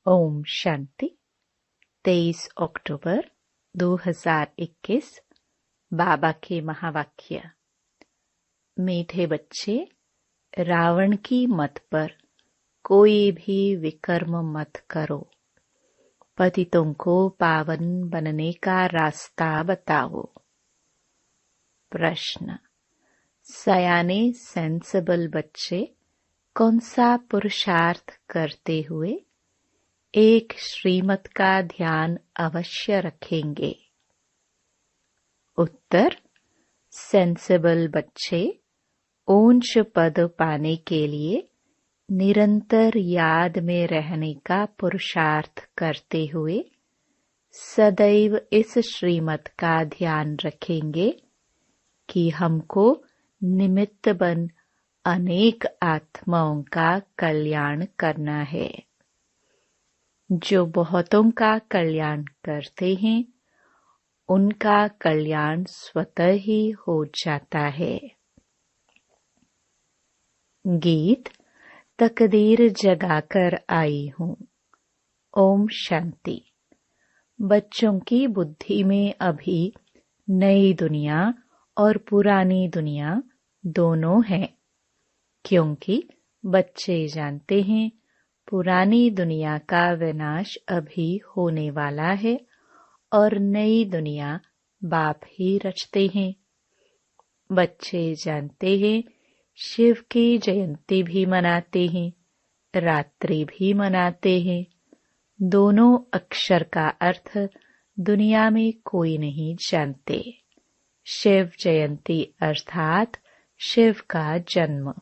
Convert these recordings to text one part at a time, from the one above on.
ओम शांति। 23 अक्टूबर 2021। बाबा के महावाक्य। मीठे बच्चे, रावण की मत पर कोई भी विकर्म मत करो। पतितों को पावन बनने का रास्ता बताओ। प्रश्न। सयाने सेंसिबल बच्चे कौन सा पुरुषार्थ करते हुए एक श्रीमत का ध्यान अवश्य रखेंगे? उत्तर। सेंसिबल बच्चे ऊंच पद पाने के लिए निरंतर याद में रहने का पुरुषार्थ करते हुए सदैव इस श्रीमत का ध्यान रखेंगे कि हमको निमित्त बन अनेक आत्माओं का कल्याण करना है। जो बहुतों का कल्याण करते हैं उनका कल्याण स्वतः ही हो जाता है। गीत। तकदीर जगाकर आई हूँ। ओम शांति। बच्चों की बुद्धि में अभी नई दुनिया और पुरानी दुनिया दोनों है, क्योंकि बच्चे जानते हैं पुरानी दुनिया का विनाश अभी होने वाला है और नई दुनिया बाप ही रचते हैं। बच्चे जानते हैं शिव की जयंती भी मनाते हैं, रात्रि भी मनाते हैं। दोनों अक्षर का अर्थ दुनिया में कोई नहीं जानते। शिव जयंती अर्थात शिव का जन्म।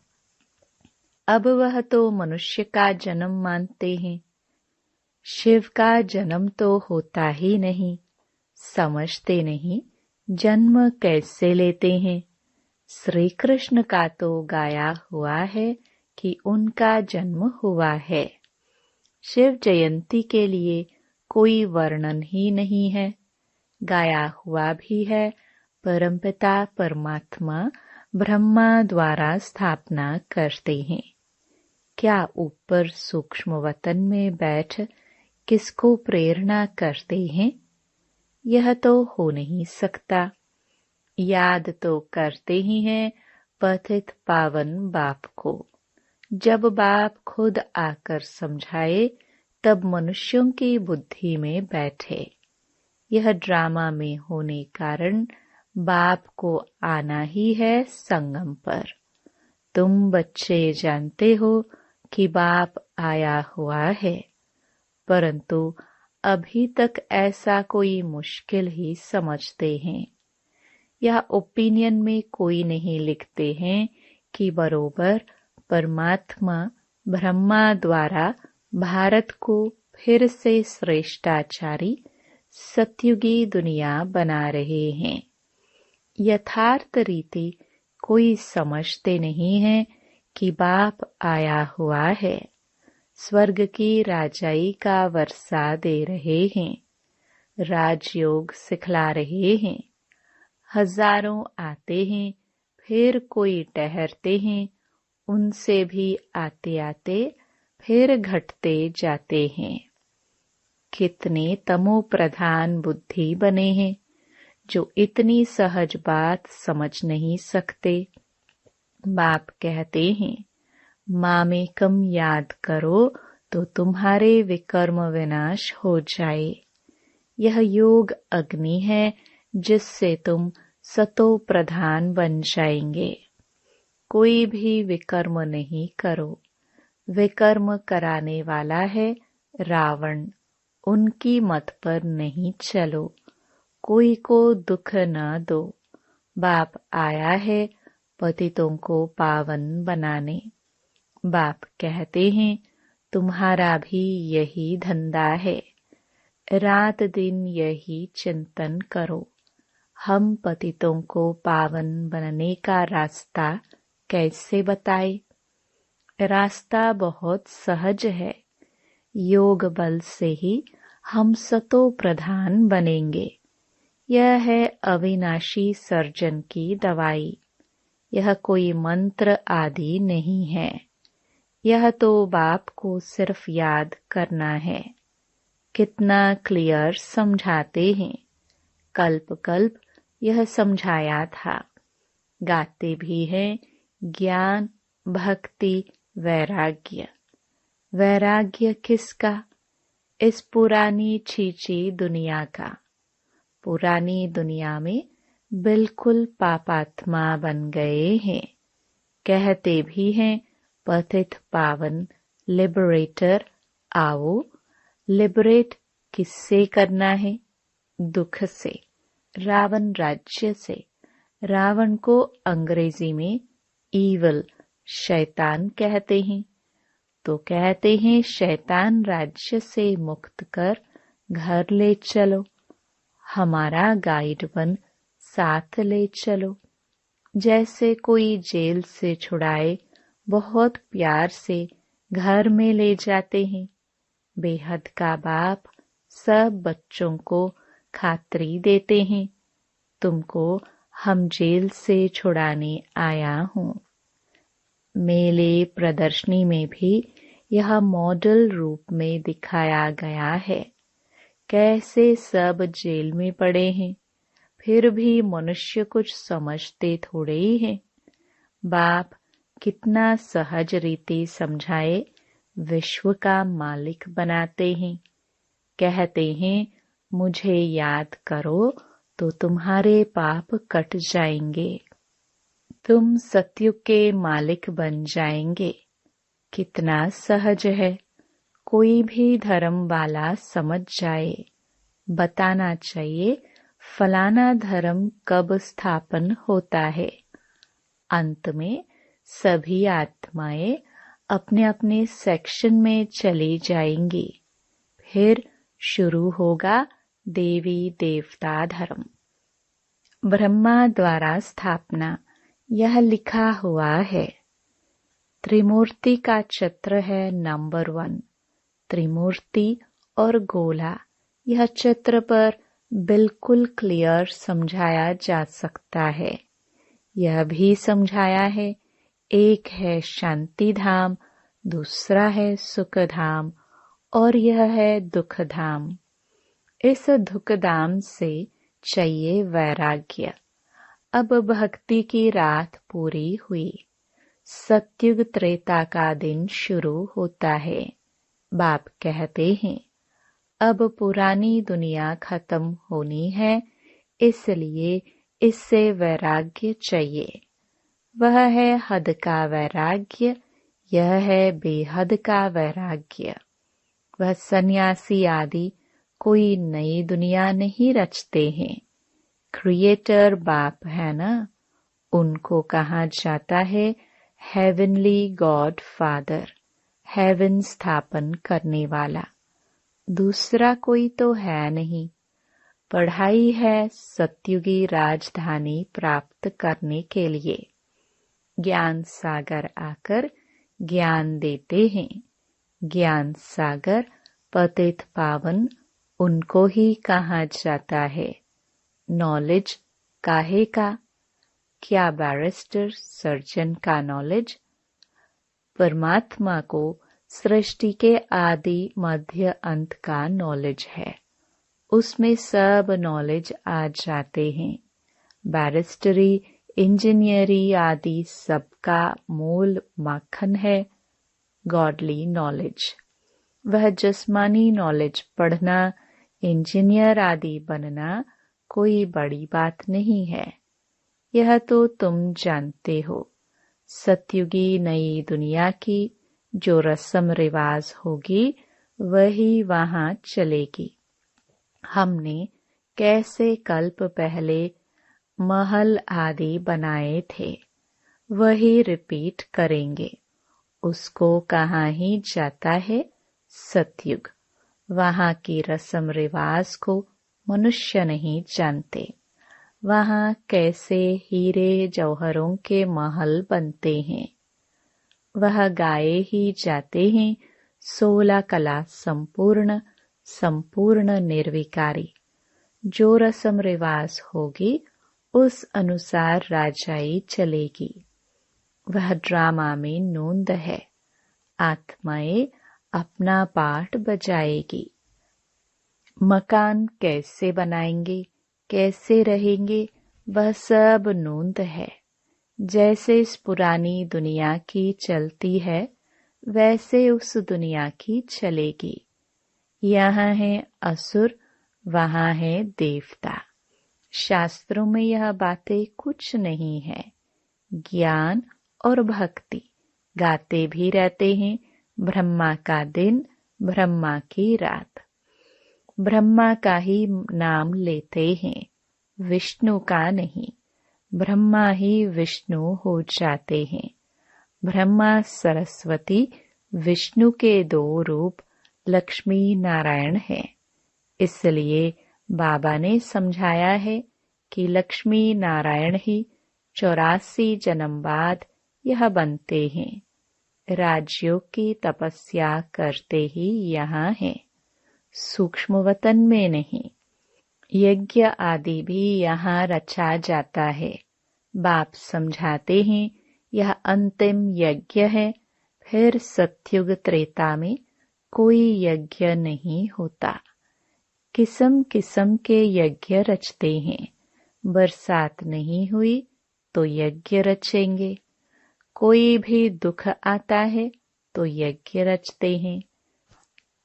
अब वह तो मनुष्य का जन्म मानते हैं। शिव का जन्म तो होता ही नहीं, समझते नहीं जन्म कैसे लेते हैं। श्री कृष्ण का तो गाया हुआ है कि उनका जन्म हुआ है। शिव जयंती के लिए कोई वर्णन ही नहीं है। गाया हुआ भी है, परमपिता परमात्मा ब्रह्मा द्वारा स्थापना करते हैं। क्या ऊपर सूक्ष्म वतन में बैठ किसको प्रेरणा करते हैं? यह तो हो नहीं सकता। याद तो करते ही हैं पतित पावन बाप को। जब बाप खुद आकर समझाए तब मनुष्यों की बुद्धि में बैठे। यह ड्रामा में होने कारण बाप को आना ही है संगम पर। तुम बच्चे जानते हो कि बाप आया हुआ है, परंतु अभी तक ऐसा कोई मुश्किल ही समझते हैं। यह ओपिनियन में कोई नहीं लिखते हैं कि बरोबर परमात्मा ब्रह्मा द्वारा भारत को फिर से श्रेष्ठाचारी सतयुगी दुनिया बना रहे हैं। यथार्थ रीति कोई समझते नहीं है कि बाप आया हुआ है, स्वर्ग की राजाई का वर्षा दे रहे हैं, राजयोग सिखला रहे हैं। हजारों आते हैं, फिर कोई ठहरते हैं, उनसे भी आते आते फिर घटते जाते हैं। कितने तमो प्रधान बुद्धि बने हैं जो इतनी सहज बात समझ नहीं सकते। बाप कहते हैं मामेकम याद करो तो तुम्हारे विकर्म विनाश हो जाए। यह योग अग्नि है जिससे तुम सतो प्रधान बन जाएंगे। कोई भी विकर्म नहीं करो। विकर्म कराने वाला है रावण, उनकी मत पर नहीं चलो। कोई को दुख न दो। बाप आया है पतितों को पावन बनाने। बाप कहते हैं तुम्हारा भी यही धंधा है। रात दिन यही चिंतन करो। हम पतितों को पावन बनने का रास्ता कैसे बताए? रास्ता बहुत सहज है। योग बल से ही हम सतो प्रधान बनेंगे। यह है अविनाशी सर्जन की दवाई। यह कोई मंत्र आदि नहीं है। यह तो बाप को सिर्फ याद करना है। कितना क्लियर समझाते हैं। कल्प कल्प यह समझाया था। गाते भी हैं ज्ञान, भक्ति, वैराग्य। वैराग्य किसका? इस पुरानी छीची दुनिया का। पुरानी दुनिया में बिल्कुल पापात्मा बन गए हैं। कहते भी हैं पतित पावन लिबरेटर आओ। लिबरेट किससे करना है? दुख से, रावण राज्य से। रावण को अंग्रेजी में ईवल, शैतान कहते हैं। तो कहते हैं शैतान राज्य से मुक्त कर घर ले चलो, हमारा गाइड बन साथ ले चलो। जैसे कोई जेल से छुड़ाए बहुत प्यार से घर में ले जाते हैं। बेहद का बाप सब बच्चों को खातरी देते हैं, तुमको हम जेल से छुड़ाने आया हूँ। मेले प्रदर्शनी में भी यह मॉडल रूप में दिखाया गया है। कैसे सब जेल में पड़े हैं, फिर भी मनुष्य कुछ समझते थोड़े ही हैं। बाप कितना सहज रीति समझाए विश्व का मालिक बनाते हैं। कहते हैं मुझे याद करो तो तुम्हारे पाप कट जाएंगे, तुम सत्युग के मालिक बन जाएंगे। कितना सहज है। कोई भी धर्म वाला समझ जाए। बताना चाहिए फलाना धर्म कब स्थापन होता है। अंत में सभी आत्माएं अपने अपने सेक्शन में चली जाएंगी। फिर शुरू होगा देवी देवता धर्म। ब्रह्मा द्वारा स्थापना यह लिखा हुआ है। त्रिमूर्ति का चित्र है नंबर 1। त्रिमूर्ति और गोला यह चित्र पर बिल्कुल क्लियर समझाया जा सकता है। यह भी समझाया है एक है शांति धाम, दूसरा है सुख धाम और यह है दुख धाम। इस दुख धाम से चाहिए वैराग्य। अब भक्ति की रात पूरी हुई। सत्युग त्रेता का दिन शुरू होता है। बाप कहते हैं अब पुरानी दुनिया खत्म होनी है, इसलिए इससे वैराग्य चाहिए। वह है हद का वैराग्य, यह है बेहद का वैराग्य। वह सन्यासी आदि कोई नई दुनिया नहीं रचते हैं। क्रिएटर बाप है ना, उनको कहा जाता है हेवनली गॉड फादर, हेवन स्थापन करने वाला। दूसरा कोई तो है नहीं। पढ़ाई है सत्युगी राजधानी प्राप्त करने के लिए। ज्ञान सागर आकर ज्ञान देते हैं। ज्ञान सागर पतित पावन उनको ही कहा जाता है। नॉलेज काहे का? क्या बैरिस्टर सर्जन का नॉलेज? परमात्मा को सृष्टि के आदि मध्य अंत का नॉलेज है। उसमें सब नॉलेज आ जाते हैं। बैरिस्टरी, इंजीनियरी आदि सबका मूल माखन है गॉडली नॉलेज। वह जिस्मानी नॉलेज पढ़ना, इंजीनियर आदि बनना कोई बड़ी बात नहीं है। यह तो तुम जानते हो। सत्युगी नई दुनिया की जो रस्म रिवाज होगी वही वहां चलेगी। हमने कैसे कल्प पहले महल आदि बनाए थे, वही रिपीट करेंगे। उसको कहाँ ही जाता है सतयुग। वहाँ की रस्म रिवाज को मनुष्य नहीं जानते। वहाँ कैसे हीरे जौहरों के महल बनते हैं। वह गाए ही जाते हैं 16 कला संपूर्ण, संपूर्ण निर्विकारी। जो रस्म रिवाज होगी उस अनुसार राजाई चलेगी। वह ड्रामा में नोंद है। आत्माएं अपना पाठ बजाएगी। मकान कैसे बनाएंगे, कैसे रहेंगे, वह सब नोंद है। जैसे इस पुरानी दुनिया की चलती है वैसे उस दुनिया की चलेगी। यहाँ है असुर, वहाँ है देवता। शास्त्रों में यह बातें कुछ नहीं है। ज्ञान और भक्ति गाते भी रहते हैं। ब्रह्मा का दिन, ब्रह्मा की रात। ब्रह्मा का ही नाम लेते हैं, विष्णु का नहीं। ब्रह्मा ही विष्णु हो जाते हैं। ब्रह्मा सरस्वती विष्णु के 2 रूप लक्ष्मी नारायण हैं। इसलिए बाबा ने समझाया है कि लक्ष्मी नारायण ही 84 जन्म बाद यह बनते हैं। राजयोग की तपस्या करते ही यहाँ हैं, सूक्ष्म वतन में नहीं। यज्ञ आदि भी यहाँ रचा जाता है। बाप समझाते हैं यह अंतिम यज्ञ है। फिर सत्युग त्रेता में कोई यज्ञ नहीं होता। किस्म किस्म के यज्ञ रचते हैं। बरसात नहीं हुई तो यज्ञ रचेंगे। कोई भी दुख आता है तो यज्ञ रचते हैं।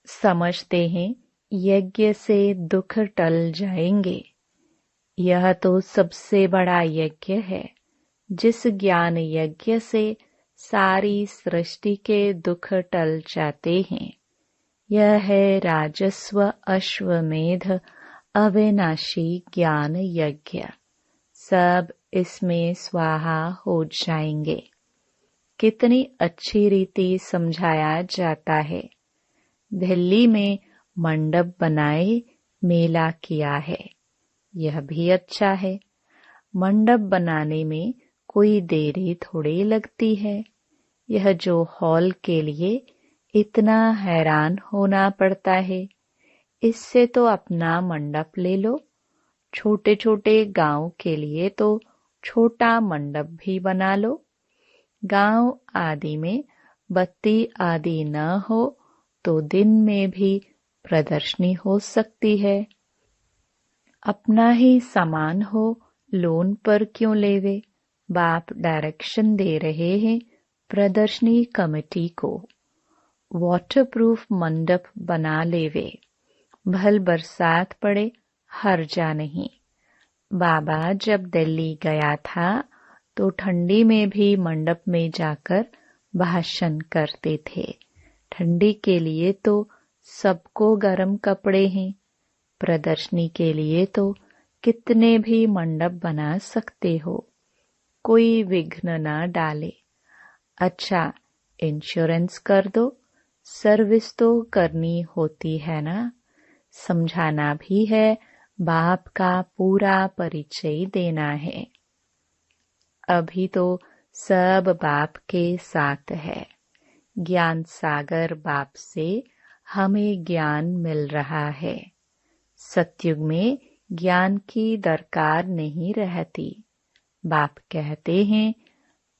समझते हैं यज्ञ से दुख टल जाएंगे। यह तो सबसे बड़ा यज्ञ है। जिस ज्ञान यज्ञ से सारी सृष्टि के दुख टल जाते हैं, यह है राजस्व अश्वमेध अविनाशी ज्ञान यज्ञ। सब इसमें स्वाहा हो जाएंगे। कितनी अच्छी रीति समझाया जाता है। दिल्ली में मंडप बनाए मेला किया है, यह भी अच्छा है। मंडप बनाने में कोई देरी थोड़ी लगती है। यह जो हॉल के लिए इतना हैरान होना पड़ता है, इससे तो अपना मंडप ले लो। छोटे छोटे गांव के लिए तो छोटा मंडप भी बना लो। गांव आदि में बत्ती आदि न हो तो दिन में भी प्रदर्शनी हो सकती है। अपना ही सामान हो, लोन पर क्यों लेवे। बाप डायरेक्शन दे रहे हैं प्रदर्शनी कमेटी को। वाटरप्रूफ मंडप बना लेवे। भल बरसात पड़े हर्जा नहीं। बाबा जब दिल्ली गया था तो ठंडी में भी मंडप में जाकर भाषण करते थे। ठंडी के लिए तो सबको गर्म कपड़े हैं। प्रदर्शनी के लिए तो कितने भी मंडप बना सकते हो, कोई विघ्न न डाले। अच्छा, इंश्योरेंस कर दो, सर्विस तो करनी होती है ना। समझाना भी है, बाप का पूरा परिचय देना है। अभी तो सब बाप के साथ है। ज्ञान सागर बाप से हमें ज्ञान मिल रहा है। सतयुग में ज्ञान की दरकार नहीं रहती। बाप कहते हैं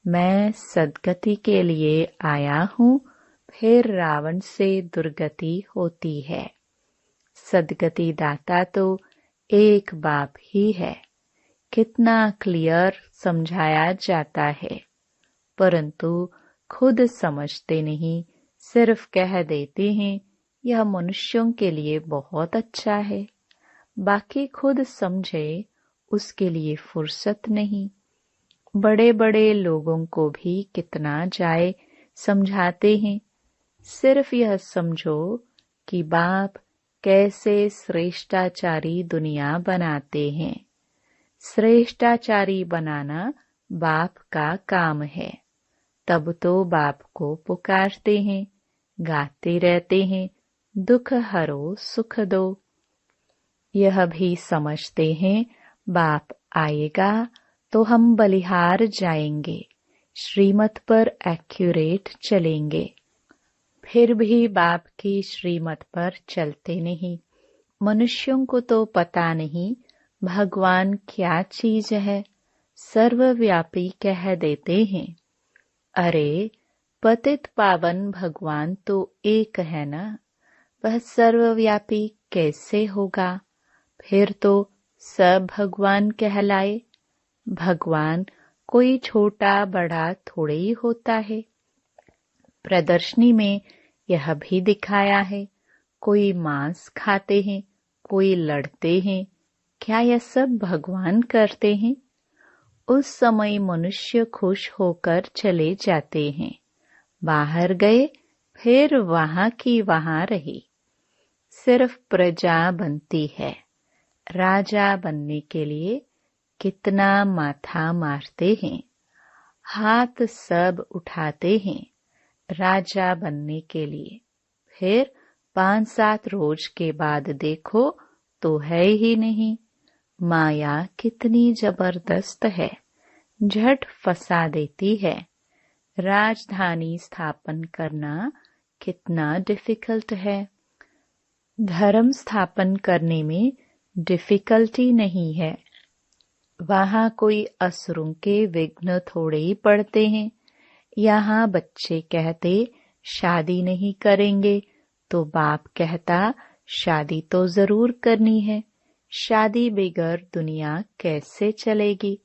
मैं सदगति के लिए आया हूँ, फिर रावण से दुर्गति होती है। सदगति दाता तो एक बाप ही है। कितना क्लियर समझाया जाता है, परंतु खुद समझते नहीं, सिर्फ कह देते हैं यह मनुष्यों के लिए बहुत अच्छा है। बाकी खुद समझे उसके लिए फुर्सत नहीं। बड़े बड़े लोगों को भी कितना जाए समझाते हैं। सिर्फ यह समझो कि बाप कैसे श्रेष्ठाचारी दुनिया बनाते हैं। श्रेष्ठाचारी बनाना बाप का काम है। तब तो बाप को पुकारते हैं, गाते रहते हैं, दुख हरो सुख दो। यह भी समझते हैं बाप आएगा तो हम बलिहार जाएंगे, श्रीमत पर एक्यूरेट चलेंगे। फिर भी बाप की श्रीमत पर चलते नहीं। मनुष्यों को तो पता नहीं भगवान क्या चीज है, सर्वव्यापी कह देते हैं। अरे पतित पावन भगवान तो एक है ना, वह सर्वव्यापी कैसे होगा? फिर तो सब भगवान कहलाए। भगवान कोई छोटा बड़ा थोड़े ही होता है। प्रदर्शनी में यह भी दिखाया है, कोई मांस खाते हैं, कोई लड़ते हैं। क्या यह सब भगवान करते हैं? उस समय मनुष्य खुश होकर चले जाते हैं, बाहर गए फिर वहां की वहां रहे। सिर्फ प्रजा बनती है। राजा बनने के लिए कितना माथा मारते हैं, हाथ सब उठाते हैं राजा बनने के लिए। फिर 5-7 रोज के बाद देखो तो है ही नहीं। माया कितनी जबरदस्त है, झट फंसा देती है। राजधानी स्थापन करना कितना डिफिकल्ट है। धर्म स्थापन करने में डिफिकल्टी नहीं है। वहां कोई असुरों के विघ्न थोड़े ही पड़ते हैं। यहाँ बच्चे कहते शादी नहीं करेंगे तो बाप कहता शादी तो जरूर करनी है। शादी बगैर दुनिया कैसे चलेगी?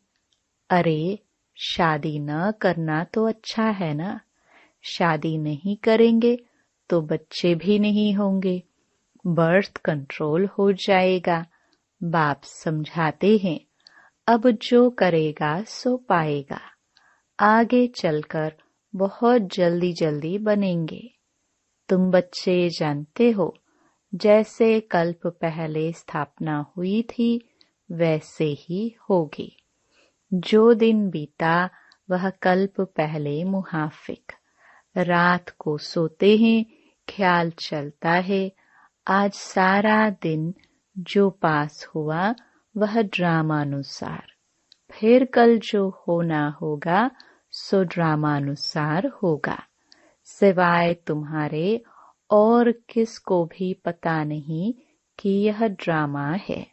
अरे शादी न करना तो अच्छा है ना। शादी नहीं करेंगे तो बच्चे भी नहीं होंगे, बर्थ कंट्रोल हो जाएगा। बाप समझाते हैं अब जो करेगा सो पाएगा। आगे चलकर बहुत जल्दी जल्दी बनेंगे। तुम बच्चे जानते हो, जैसे कल्प पहले स्थापना हुई थी वैसे ही होगी। जो दिन बीता वह कल्प पहले मुहाफिक। रात को सोते हैं, ख्याल चलता है आज सारा दिन जो पास हुआ वह ड्रामानुसार। फिर कल जो होना होगा सो ड्रामानुसार होगा। सिवाय तुम्हारे और किसको भी पता नहीं कि यह ड्रामा है।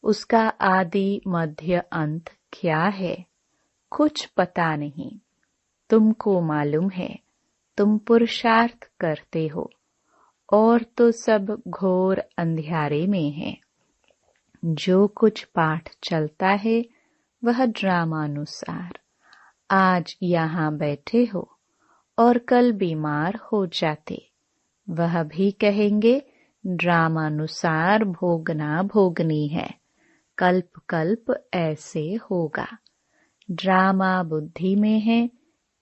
उसका आदि मध्य अंत क्या है, कुछ पता नहीं। तुमको मालूम है, तुम पुरुषार्थ करते हो और तो सब घोर अंधियारे में है। जो कुछ पाठ चलता है वह ड्रामानुसार। आज यहाँ बैठे हो और कल बीमार हो जाते, वह भी कहेंगे ड्रामानुसार भोगना भोगनी है, कल्प कल्प ऐसे होगा। ड्रामा बुद्धि में है,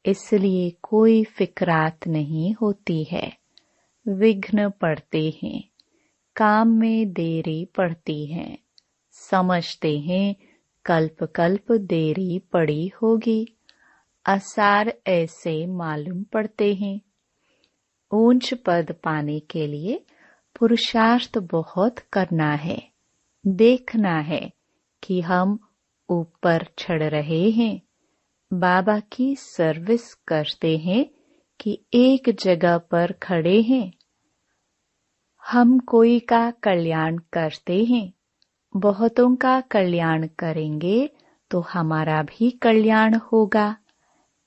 इसलिए कोई फिक्रात नहीं होती है। विघ्न पड़ते हैं, काम में देरी पड़ती है। समझते हैं कल्प कल्प देरी पड़ी होगी। आसार ऐसे मालूम पड़ते हैं। ऊंच पद पाने के लिए पुरुषार्थ बहुत करना है। देखना है कि हम ऊपर चढ़ रहे हैं, बाबा की सर्विस करते हैं कि एक जगह पर खड़े हैं। हम कोई का कल्याण करते हैं, बहुतों का कल्याण करेंगे तो हमारा भी कल्याण होगा।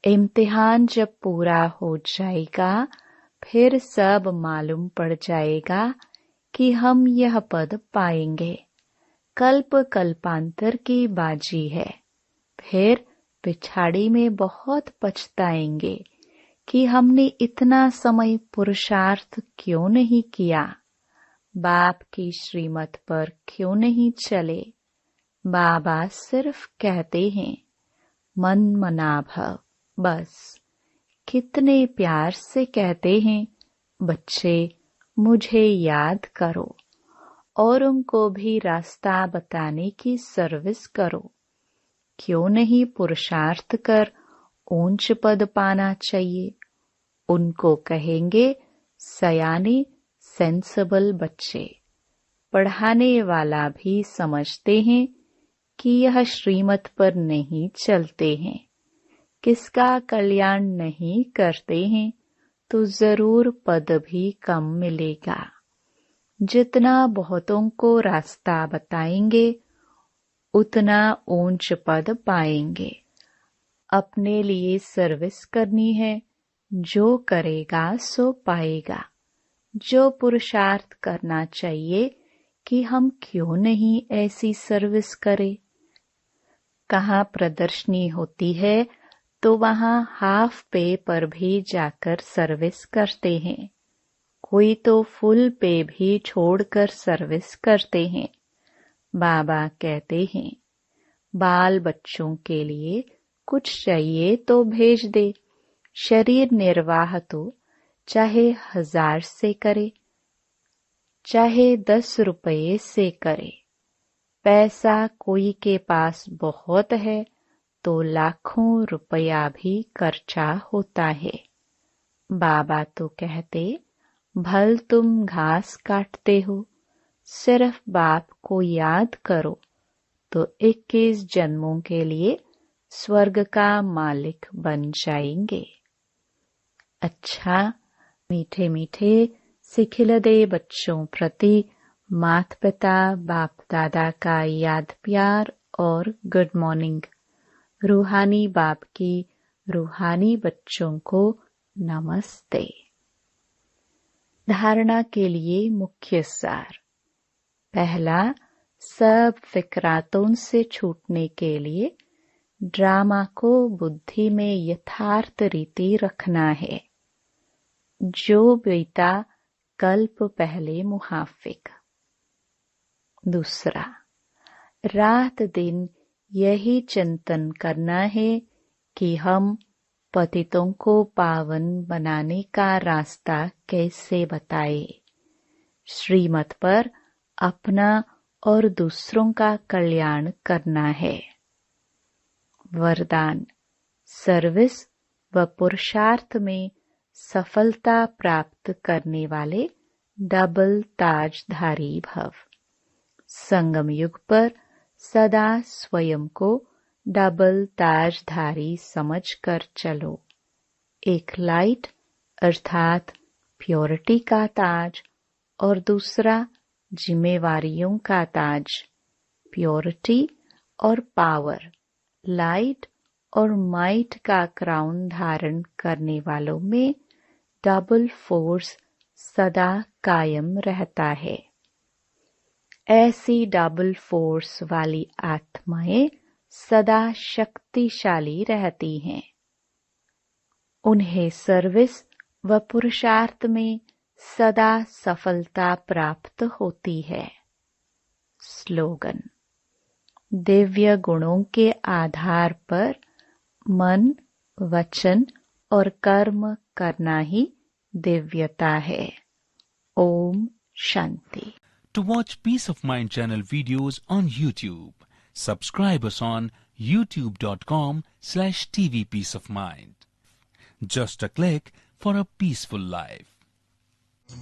इम्तिहान जब पूरा हो जाएगा फिर सब मालूम पड़ जाएगा कि हम यह पद पाएंगे। कल्प कल्पांतर की बाजी है। फिर पिछाड़ी में बहुत पछताएंगे कि हमने इतना समय पुरुषार्थ क्यों नहीं किया, बाप की श्रीमत पर क्यों नहीं चले। बाबा सिर्फ कहते हैं मन मना भव, बस। कितने प्यार से कहते हैं बच्चे मुझे याद करो और उनको भी रास्ता बताने की सर्विस करो। क्यों नहीं पुरुषार्थ कर ऊंच पद पाना चाहिए। उनको कहेंगे सयाने सेंसिबल बच्चे। पढ़ाने वाला भी समझते हैं कि यह श्रीमत पर नहीं चलते हैं, किसका कल्याण नहीं करते हैं तो जरूर पद भी कम मिलेगा। जितना बहुतों को रास्ता बताएंगे उतना ऊंच पद पाएंगे। अपने लिए सर्विस करनी है, जो करेगा सो पाएगा। जो पुरुषार्थ करना चाहिए कि हम क्यों नहीं ऐसी सर्विस करें। कहाँ प्रदर्शनी होती है तो वहाँ हाफ पे पर भी जाकर सर्विस करते हैं। कोई तो फुल पे भी छोड़कर सर्विस करते हैं। बाबा कहते हैं, बाल बच्चों के लिए कुछ चाहिए तो भेज दे। शरीर निर्वाह तो चाहे 1000 से करे, चाहे 10 रुपये से करे। पैसा कोई के पास बहुत है तो लाखों रुपया भी खर्चा होता है। बाबा तो कहते, भल तुम घास काटते हो, सिर्फ बाप को याद करो तो 21 जन्मों के लिए स्वर्ग का मालिक बन जाएंगे। अच्छा, मीठे मीठे सिखिलदे बच्चों प्रति माता पिता बाप दादा का याद प्यार और गुड मॉर्निंग। रूहानी बाप की रूहानी बच्चों को नमस्ते। धारणा के लिए मुख्य सार। पहला, सब फिक्रातों से छूटने के लिए ड्रामा को बुद्धि में यथार्थ रीति रखना है। जो बीता कल्प पहले मुहाफिक। दूसरा, रात दिन यही चिंतन करना है कि हम पतितों को पावन बनाने का रास्ता कैसे बताए। श्रीमत पर अपना और दूसरों का कल्याण करना है। वरदान, सर्विस व पुरुषार्थ में सफलता प्राप्त करने वाले डबल ताजधारी भव। संगम युग पर सदा स्वयं को डबल ताजधारी समझकर चलो। एक लाइट अर्थात प्योरिटी का ताज और दूसरा जिम्मेवारियों का ताज। प्योरिटी और पावर, लाइट और माइट का क्राउन धारण करने वालों में डबल फोर्स सदा कायम रहता है। ऐसी डबल फोर्स वाली आत्माएं सदा शक्तिशाली रहती हैं। उन्हें सर्विस व पुरुषार्थ में सदा सफलता प्राप्त होती है। स्लोगन, दिव्य गुणों के आधार पर मन, वचन और कर्म करना ही दिव्यता है। Om Shanti. To watch Peace of Mind channel videos on YouTube, subscribe us on youtube.com/tvpeaceofmind. Just a click for a peaceful life.